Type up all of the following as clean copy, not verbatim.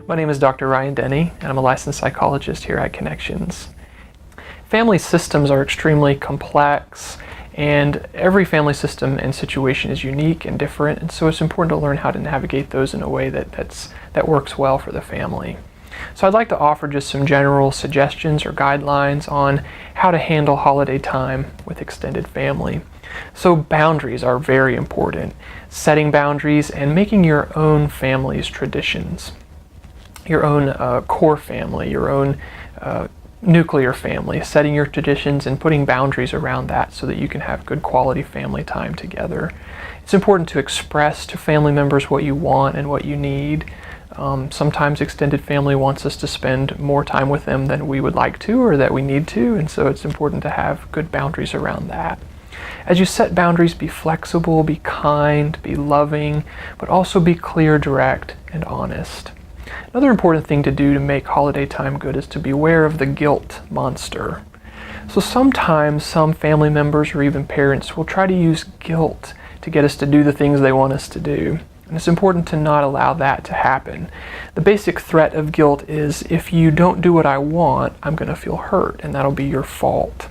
My name is Dr. Ryan Denney, and I'm a licensed psychologist here at Connections. Family systems are extremely complex, and every family system and situation is unique and different, and so it's important to learn how to navigate those in a way that works well for the family. So I'd like to offer just some general suggestions or guidelines on how to handle holiday time with extended family. So boundaries are very important. Setting boundaries and making your own family's traditions. Your own core family, your own nuclear family, setting your traditions and putting boundaries around that so that you can have good quality family time together. It's important to express to family members what you want and what you need. Sometimes extended family wants us to spend more time with them than we would like to or that we need to, and so it's important to have good boundaries around that. As you set boundaries, be flexible, be kind, be loving, but also be clear, direct, and honest. Another important thing to do to make holiday time good is to beware of the guilt monster. So sometimes some family members or even parents will try to use guilt to get us to do the things they want us to do. And it's important to not allow that to happen. The basic threat of guilt is if you don't do what I want, I'm going to feel hurt, and that'll be your fault.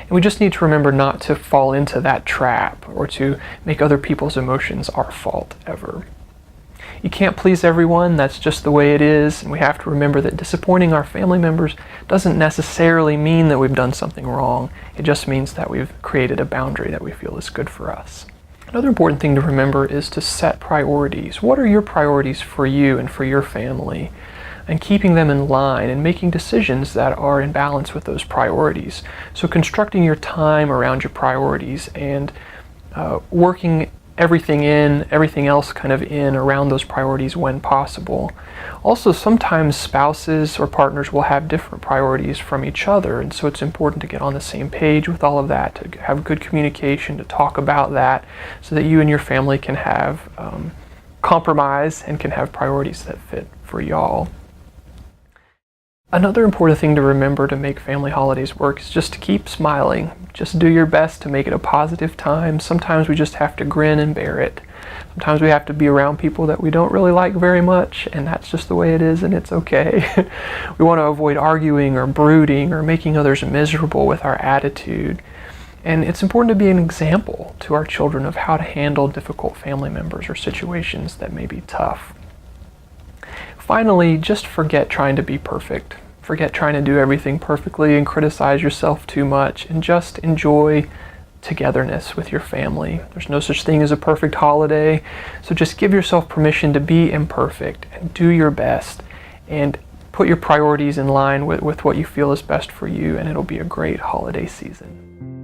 And we just need to remember not to fall into that trap or to make other people's emotions our fault ever. You can't please everyone, that's just the way it is, and we have to remember that disappointing our family members doesn't necessarily mean that we've done something wrong. It just means that we've created a boundary that we feel is good for us. Another important thing to remember is to set priorities. What are your priorities for you and for your family? And keeping them in line and making decisions that are in balance with those priorities. So constructing your time around your priorities and working everything else kind of in around those priorities when possible. Also, sometimes spouses or partners will have different priorities from each other, and so it's important to get on the same page with all of that, to have good communication, to talk about that, so that you and your family can have compromise and can have priorities that fit for y'all. Another important thing to remember to make family holidays work is just to keep smiling. Just do your best to make it a positive time. Sometimes we just have to grin and bear it. Sometimes we have to be around people that we don't really like very much, and that's just the way it is, and it's okay. We want to avoid arguing or brooding or making others miserable with our attitude. And it's important to be an example to our children of how to handle difficult family members or situations that may be tough. Finally, just forget trying to be perfect. Forget trying to do everything perfectly and criticize yourself too much, and just enjoy togetherness with your family. There's no such thing as a perfect holiday, so just give yourself permission to be imperfect and do your best and put your priorities in line with what you feel is best for you, and it'll be a great holiday season.